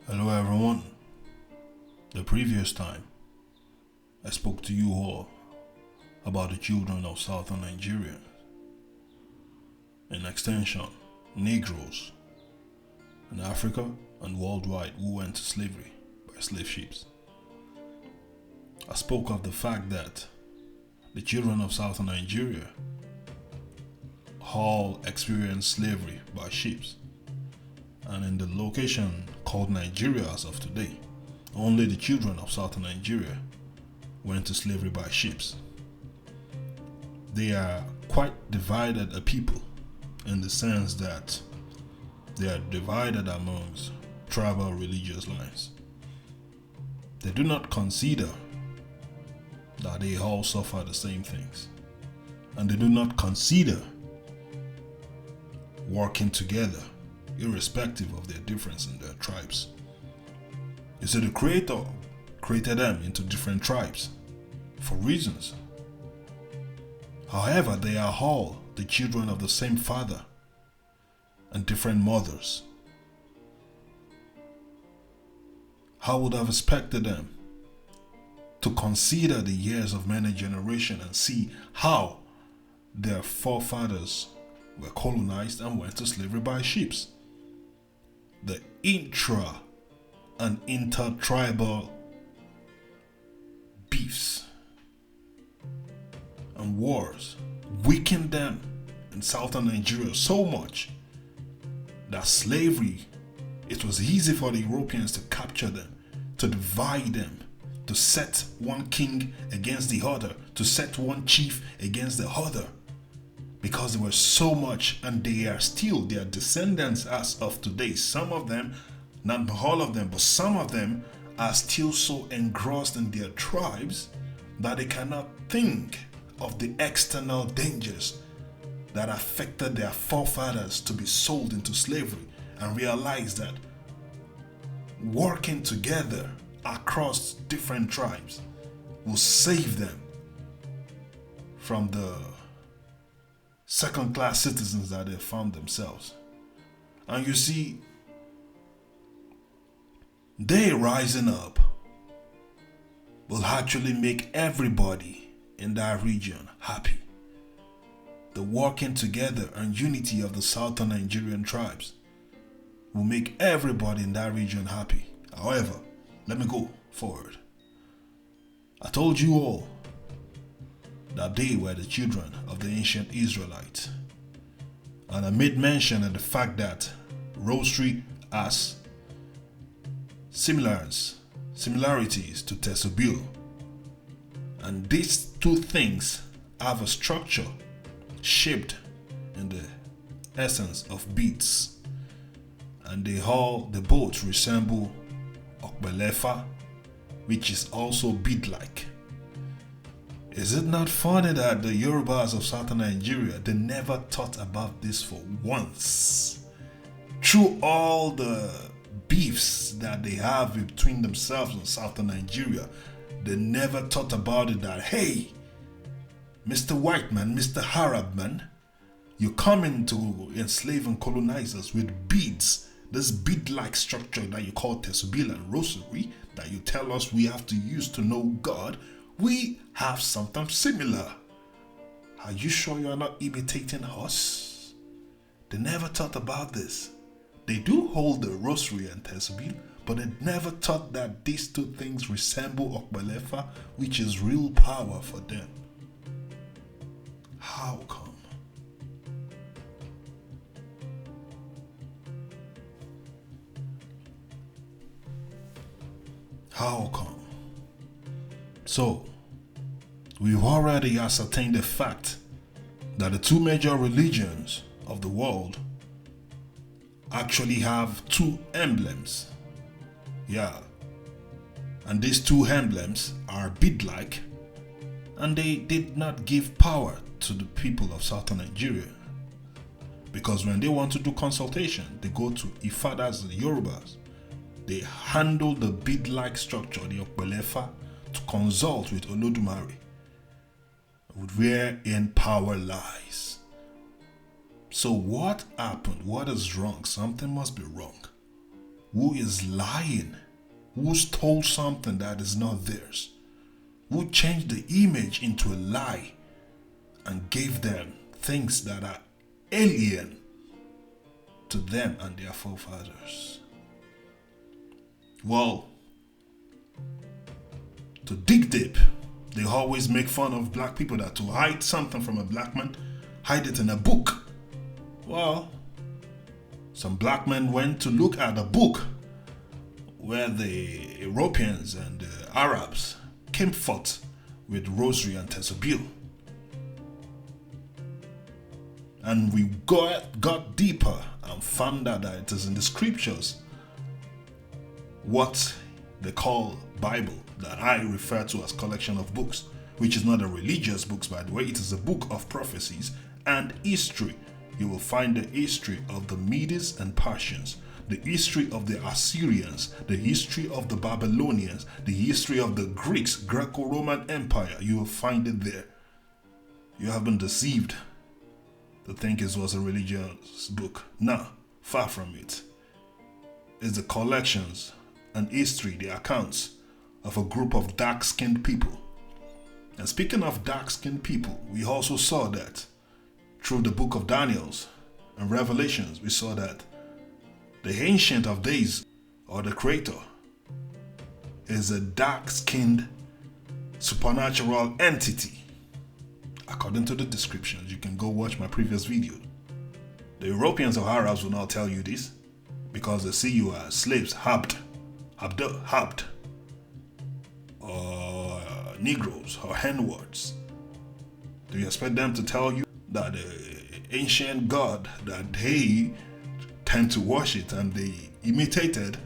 Hello everyone. The previous time, I spoke to you all about the children of southern Nigeria. In extension, Negroes in Africa and worldwide who went to slavery by slave ships. I spoke of the fact that the children of southern Nigeria all experienced slavery by ships, and in the location called Nigeria as of today, only the children of southern Nigeria went to slavery by ships. They are quite divided a people in the sense that they are divided amongst tribal religious lines. They do not consider that they all suffer the same things, and they do not consider working together irrespective of their difference in their tribes. You see, the Creator created them into different tribes for reasons. However, they are all the children of the same father and different mothers. I would have expected them to consider the years of many generations and see how their forefathers were colonized and went to slavery by ships. The intra and intertribal beefs and wars weakened them in southern Nigeria so much that slavery, it was easy for the Europeans to capture them, to divide them, to set one king against the other, to set one chief against the other, because there were so much, and they are still their descendants as of today. Some of them, not all of them, but some of them are still so engrossed in their tribes that they cannot think of the external dangers that affected their forefathers to be sold into slavery, and realize that working together across different tribes will save them from the second-class citizens that they found themselves. And you see, they rising up will actually make everybody in that region happy. The working together and unity of the southern Nigerian tribes will make everybody in that region happy. However, let me go forward. I told you all that they were the children of the ancient Israelites. And I made mention of the fact that rosary has similarities to tesubil. And these two things have a structure shaped in the essence of beads. And they both resemble okbelefa, which is also bead-like. Is it not funny that the Yorubas of southern Nigeria, they never thought about this for once? Through all the beefs that they have between themselves in southern Nigeria, they never thought about it that, hey, Mr. White Man, Mr. Arab man, you come in to enslave and colonize us with beads, this bead-like structure that you call tesubil and rosary, that you tell us we have to use to know God. We have something similar. Are you sure you are not imitating us? They never thought about this. They do hold the rosary and tesubil, but they never thought that these two things resemble okbelefa, which is real power for them. How come? How come? So, we've already ascertained the fact that the two major religions of the world actually have two emblems. Yeah. And these two emblems are bead-like, and they did not give power to the people of southern Nigeria. Because when they want to do consultation, they go to Ifadas, the Yorubas. They handle the bead-like structure, the okbelefa, to consult with OLODUMARE, wherein power lies. So what happened? What is wrong? Something must be wrong. who is lying, who stole something that is not theirs, who changed the image into a lie and gave them things that are alien to them and their forefathers. Well, to dig deep, they always make fun of black people that to hide something from a black man, hide it in a book. Well, some black men went to look at a book where the Europeans and the Arabs came forth with rosary and tesobil. And we got deeper and found out that it is in the scriptures what they call Bible, that I refer to as collection of books, which is not a religious book, by the way. It is a book of prophecies and history. You will find the history of the Medes and Persians, the history of the Assyrians, the history of the Babylonians, the history of the Greeks, Greco-Roman Empire. You will find it there. You have been deceived to think it was a religious book. No, far from it. It's the collections and history, the accounts of a group of dark-skinned people. And speaking of dark-skinned people, we also saw that through the book of Daniels and Revelations, we saw that the Ancient of Days, or the Creator, is a dark-skinned supernatural entity. According to the descriptions, you can go watch my previous video. The Europeans or Arabs will not tell you this because they see you as slaves, habd, or Negroes or N-words. Do you expect them to tell you that the ancient god that they tend to worship and they imitated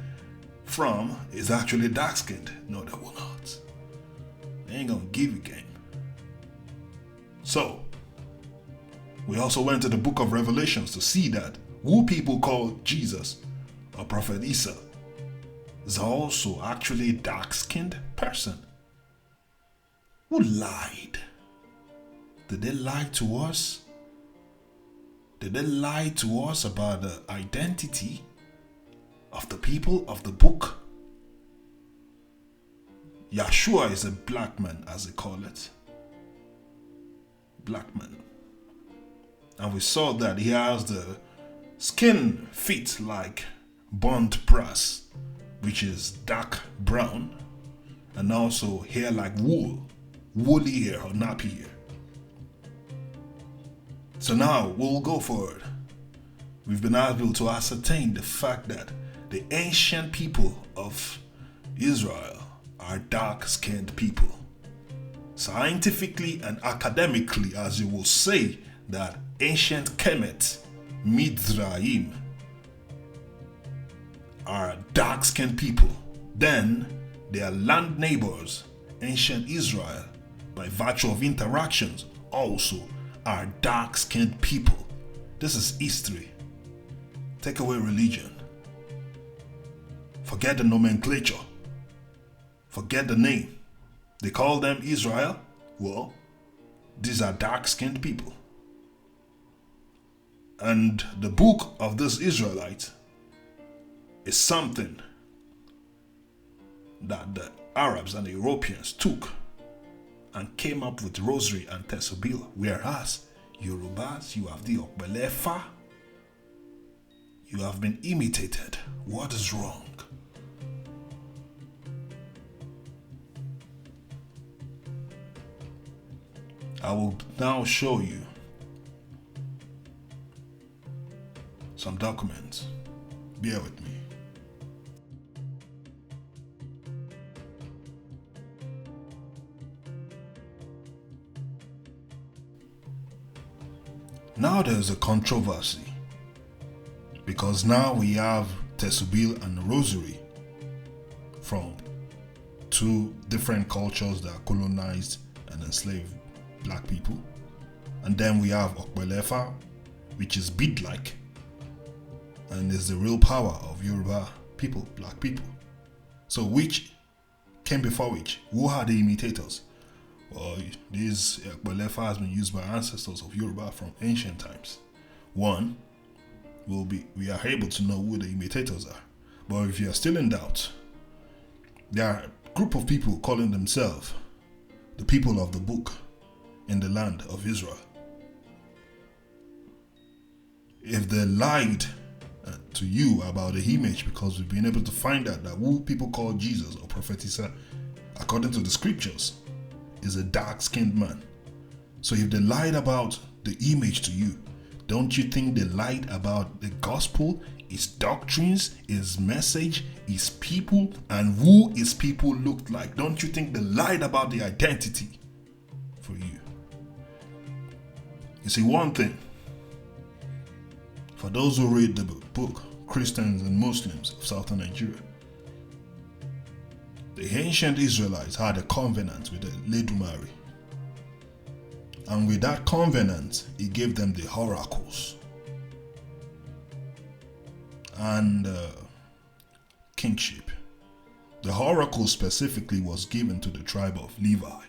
from is actually dark-skinned? No, they will not. They ain't gonna give you game. So, we also went to the book of Revelations to see that who people call Jesus or Prophet Isa is also actually a dark-skinned person who lied. Did they lie to us? Did they lie to us about the identity of the people of the book? Yeshua is a black man, as they call it. Black man. And we saw that he has the skin fit like burnt brass, which is dark brown, and also hair like wool, woolly hair or nappy hair. So now we'll go forward. We've been able to ascertain the fact that the ancient people of Israel are dark-skinned people. Scientifically and academically, as you will say, that ancient Kemet, Mizraim, are dark-skinned people. Then their land neighbors, ancient Israel, by virtue of interactions, also are dark-skinned people. This is history. Take away religion. Forget the nomenclature. Forget the name. They call them Israel. Well, these are dark-skinned people. And the book of this Israelite is something that the Arabs and the Europeans took and came up with rosary and tesobil, whereas Yorubas, you have the Okbelefa. You have been imitated. What is wrong? I will now show you some documents. Bear with me. Now there's a controversy because now we have tesobil and rosary from two different cultures that colonized and enslaved black people, and then we have Okbelefa, which is bead-like and is the real power of Yoruba people, black people. So which came before which? Who are the imitators? Well, this Okbelefa has been used by ancestors of Yoruba from ancient times. One, we are able to know who the imitators are. But if you are still in doubt, there are a group of people calling themselves the people of the book in the land of Israel. If they lied to you about the image, because we've been able to find out that who people call Jesus or prophecied, according to the scriptures, is a dark-skinned man. So if they lied about the image to you, don't you think they lied about the gospel, his doctrines, his message, his people, and who his people looked like? Don't you think they lied about the identity for you? You see, one thing, for those who read the book, Christians and Muslims of southern Nigeria, the ancient Israelites had a covenant with the OLODUMARE. And with that covenant, he gave them the oracles and kingship. The oracle specifically was given to the tribe of Levi.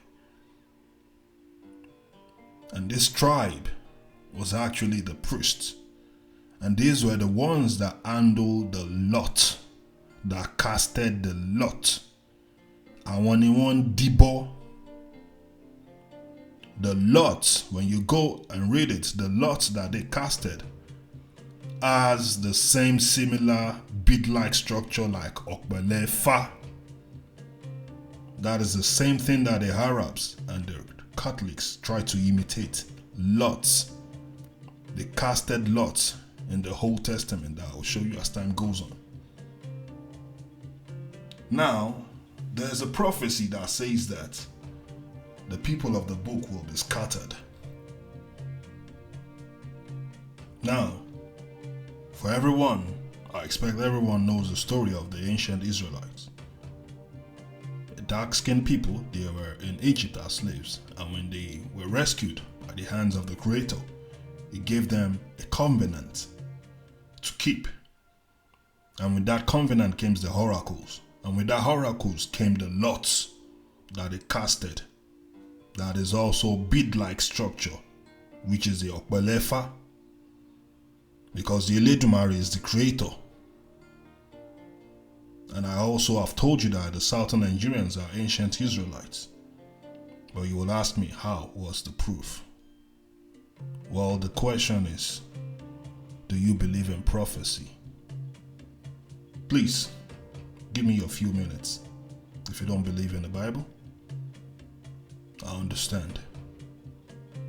And this tribe was actually the priests. And these were the ones that handled the lot, that casted the lot. And when you want Debo, the lots, when you go and read it, the lots that they casted has the same similar bead-like structure like Okbelefa. That is the same thing that the Arabs and the Catholics try to imitate. Lots. They casted lots in the Old Testament that I will show you as time goes on. Now, there's a prophecy that says that the people of the book will be scattered. Now, for everyone, I expect everyone knows the story of the ancient Israelites. The dark-skinned people, they were in Egypt as slaves, and when they were rescued by the hands of the Creator, He gave them a covenant to keep. And with that covenant came the oracles, and with that oracles came the lots that they casted. That is also bead-like structure, which is the Okbelefa, because the OLODUMARE is the creator. And I also have told you that the southern Nigerians are ancient Israelites. But you will ask me, how was the proof? Well, the question is, do you believe in prophecy? Please, give me a few minutes. If you don't believe in the Bible, I understand.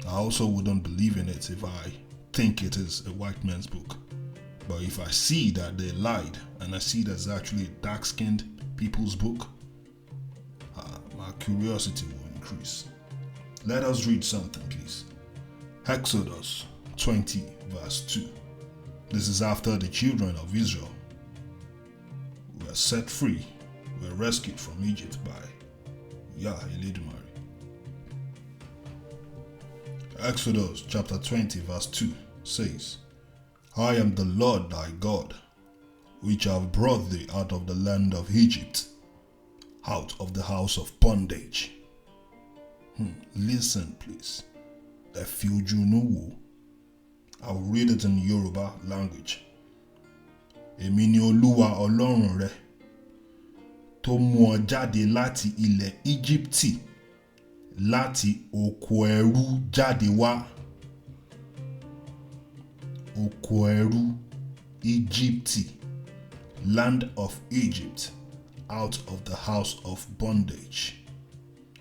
I also wouldn't believe in it if I think it is a white man's book. But if I see that they lied and I see that's actually a dark-skinned people's book, my curiosity will increase. Let us read something, please. Exodus 20 verse 2. This is after the children of Israel were set free, were rescued from Egypt by OLODUMARE. Exodus chapter 20 verse 2 says, I am the Lord thy God, which have brought thee out of the land of Egypt, out of the house of bondage. Listen, please. I'll read it in Yoruba language. Èmi ni Olúwa Ọlọ́run rẹ, tó mú ọ jáde láti ilẹ̀ Íjíbítì, láti oko ẹrú jáde wá. Oko ẹrú, Íjíbítì, land of Egypt, out of the house of bondage.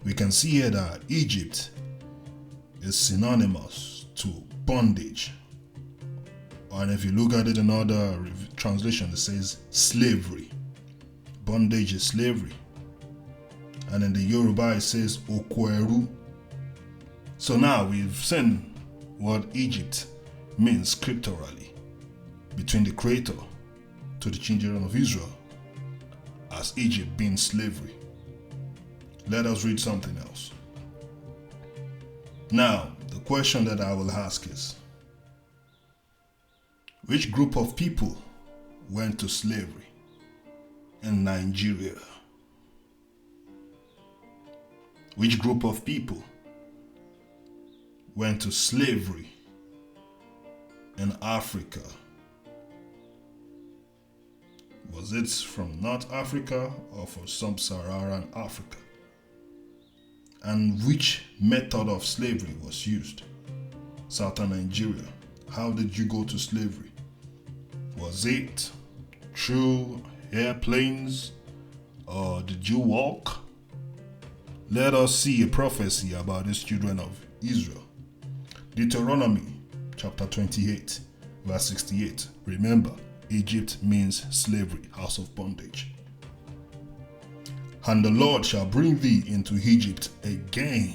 We can see here that Egypt is synonymous to bondage. And if you look at it in other translation, it says slavery. Bondage is slavery. And in the Yoruba, it says Okweru. So now we've seen what Egypt means scripturally between the Creator to the children of Israel, as Egypt being slavery. Let us read something else. Now, the question that I will ask is, which group of people went to slavery in Nigeria? Which group of people went to slavery in Africa? Was it from North Africa or from sub-Saharan Africa? And which method of slavery was used? Southern Nigeria. How did you go to slavery? Was it through airplanes or did you walk? Let us see a prophecy about these children of Israel. Deuteronomy chapter 28 verse 68. Remember, Egypt means slavery, house of bondage. And the Lord shall bring thee into Egypt again.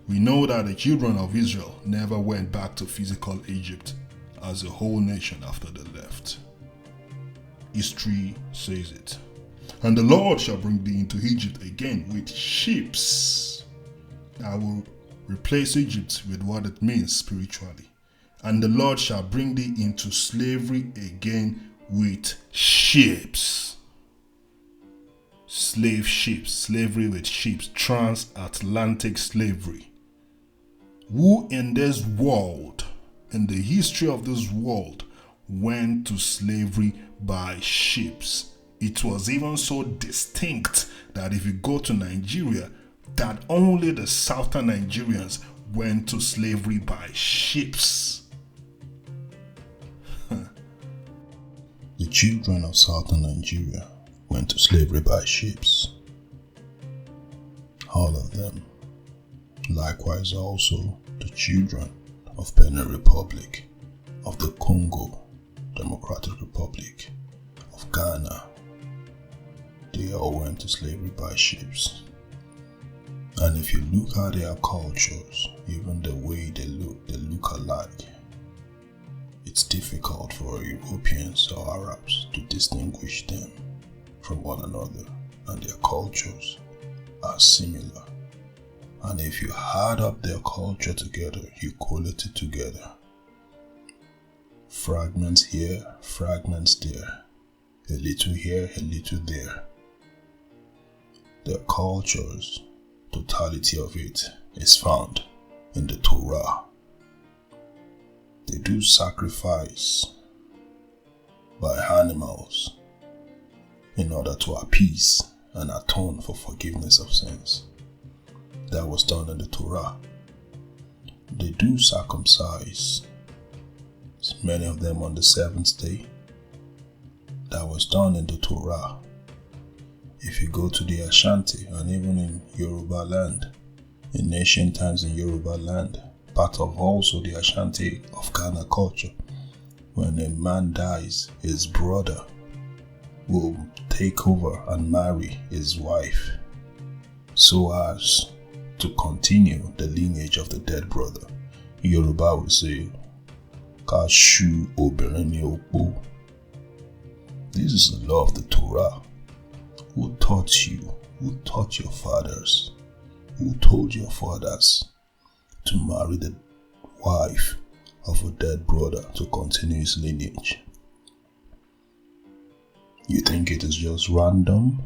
We know that the children of Israel never went back to physical Egypt as a whole nation after they left. History says it. And the Lord shall bring thee into Egypt again with ships. I will replace Egypt with what it means spiritually. And the Lord shall bring thee into slavery again with ships. Slave ships, slavery with ships, transatlantic slavery. Who in this world, in the history of this world, went to slavery by ships? It was even so distinct that if you go to Nigeria, that only the southern Nigerians went to slavery by ships. The children of southern Nigeria went to slavery by ships. All of them. Likewise also the children of Benin Republic, of the Congo Democratic Republic, of Ghana. They all went to slavery by ships. And if you look at their cultures, even the way they look alike. It's difficult for Europeans or Arabs to distinguish them from one another, and their cultures are similar. And if you add up their culture together, you collate it together. Fragments here, fragments there, a little here, a little there. Their cultures, totality of it, is found in the Torah. They do sacrifice by animals in order to appease and atone for forgiveness of sins. That was done in the Torah. They do circumcise, many of them on the seventh day. That was done in the Torah. If you go to the Asante and even in Yoruba land, in ancient times in Yoruba land, part of also the Asante of Ghana culture, when a man dies, his brother will take over and marry his wife so as to continue the lineage of the dead brother. Yoruba will say, Kashu Obereni Okpo. This is the law of the Torah. Who taught you? Who taught your fathers? Who told your fathers to marry the wife of a dead brother to continue his lineage? You think it is just random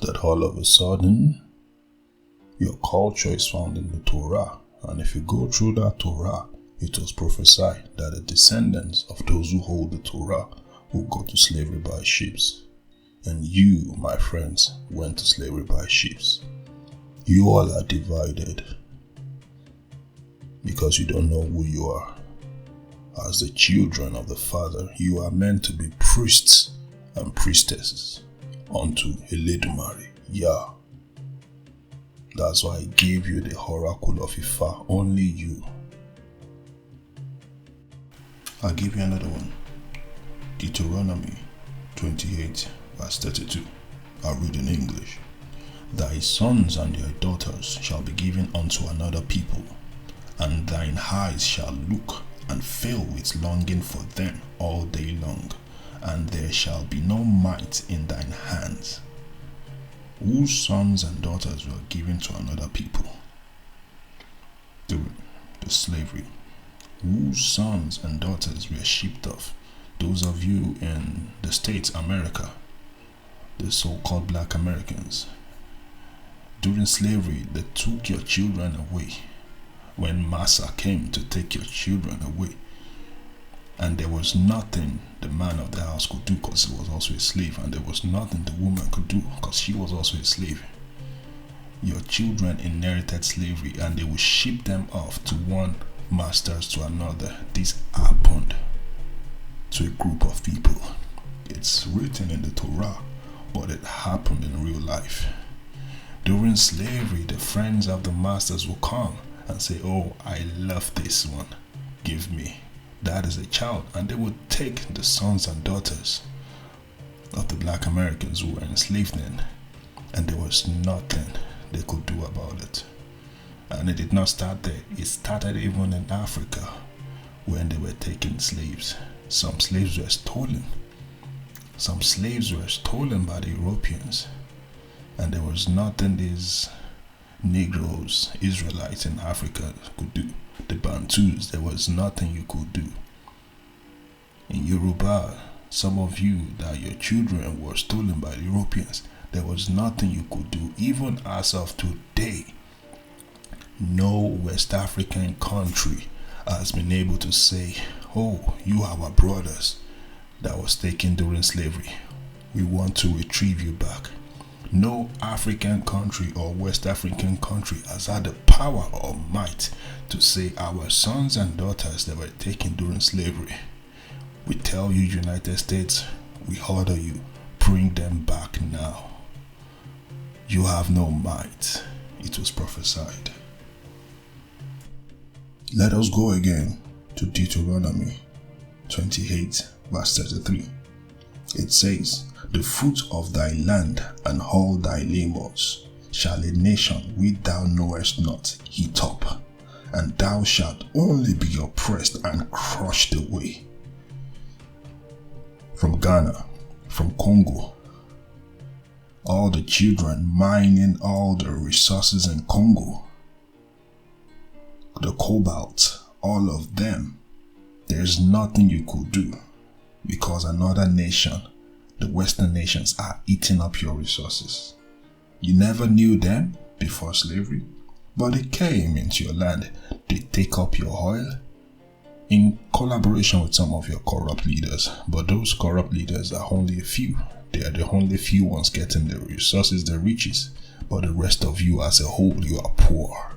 that all of a sudden your culture is found in the Torah, and if you go through that Torah, it was prophesied that the descendants of those who hold the Torah will go to slavery by ships. And you, my friends, went to slavery by ships. You all are divided because you don't know who you are. As the children of the Father, you are meant to be priests and priestesses unto OLODUMARE, Yah. That's why I gave you the oracle of Ifa, only you. I'll give you another one. Deuteronomy 28 verse 32. I'll read in English. Thy sons and thy daughters shall be given unto another people, and thine eyes shall look and fill with longing for them all day long, and there shall be no might in thine hands. Whose sons and daughters were given to another people? The slavery. Whose sons and daughters were shipped off? Those of you in the States, America, the so-called black Americans. During slavery, they took your children away. When Massa came to take your children away, And there was nothing the man of the house could do because he was also a slave. And there was nothing the woman could do because she was also a slave. Your children inherited slavery and they will ship them off to one masters to another. This happened to a group of people. It's written in the Torah, but it happened in real life. During slavery, the friends of the masters will come and say, "Oh, I love this one. Give me." That is a child. And they would take the sons and daughters of the black Americans who were enslaved then. And there was nothing they could do about it. And it did not start there. It started even in Africa when they were taking slaves. Some slaves were stolen. Some slaves were stolen by the Europeans. And there was nothing these Negroes, Israelites in Africa could do. The Bantus, there was nothing you could do. In Yoruba, some of you that your children were stolen by the Europeans, there was nothing you could do. Even as of today, no West African country has been able to say, "Oh, you are our brothers that was taken during slavery. We want to retrieve you back." No African country or West African country has had the power or might to say, "Our sons and daughters that were taken during slavery, we tell you, United States, we order you, bring them back now. You have no might." It was prophesied. Let us go again to Deuteronomy 28 verse 33. It says, "The fruit of thy land and all thy labors shall a nation which thou knowest not eat up, and thou shalt only be oppressed and crushed away." From Ghana, from Congo, all the children mining all the resources in Congo, the cobalt, all of them, there's nothing you could do because another nation, the Western nations, are eating up your resources. You never knew them before slavery, but they came into your land. They take up your oil in collaboration with some of your corrupt leaders. But those corrupt leaders are only a few. They are the only few ones getting the resources, the riches. But the rest of you as a whole, you are poor.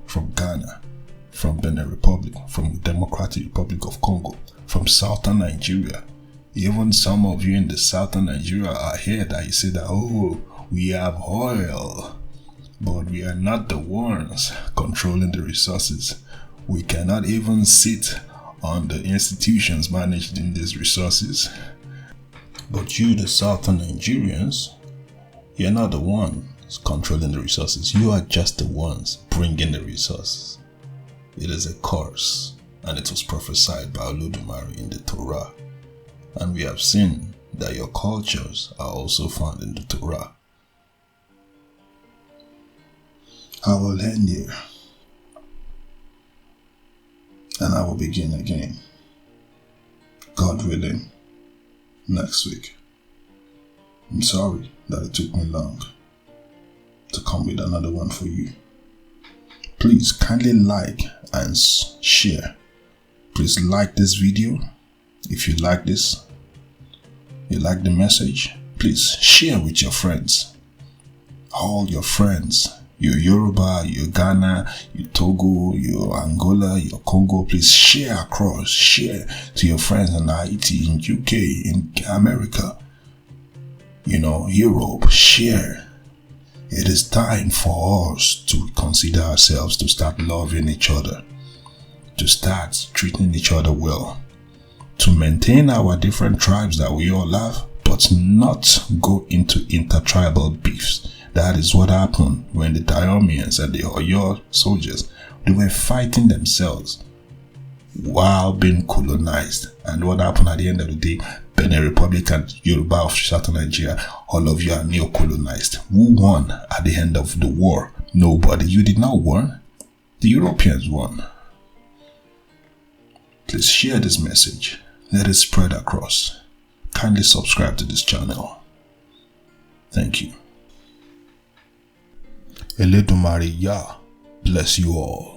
From Ghana, from Benin Republic, from the Democratic Republic of Congo, from southern Nigeria. Even some of you in the southern Nigeria are here that you say that, "Oh, we have oil," but we are not the ones controlling the resources. We cannot even sit on the institutions managing these resources. But you, the southern Nigerians, you're not the ones controlling the resources. You are just the ones bringing the resources. It is a curse, and it was prophesied by OLODUMARE in the Torah. And we have seen that your cultures are also found in the Torah. I will end here, and I will begin again, God willing, next week. I'm sorry that it took me long to come with another one for you. Please kindly like and share. Please like this video. If you like this, you like the message, please share with your friends. All your friends, your Yoruba, your Ghana, your Togo, your Angola, your Congo, please share across. Share to your friends in Haiti, in UK, in America, Europe. Share. It is time for us to consider ourselves, to start loving each other, to start treating each other well, to maintain our different tribes that we all have, but not go into intertribal beefs. That is what happened when the Diomians and the Oyo soldiers, they were fighting themselves while being colonized. And what happened at the end of the day? Benin Republic and Yoruba of Southern Nigeria, all of you are neo-colonized. Who won at the end of the war? Nobody. You did not win. The Europeans won. Please share this message. Let it spread across. Kindly subscribe to this channel. Thank you. OLODUMARE Yah bless you all.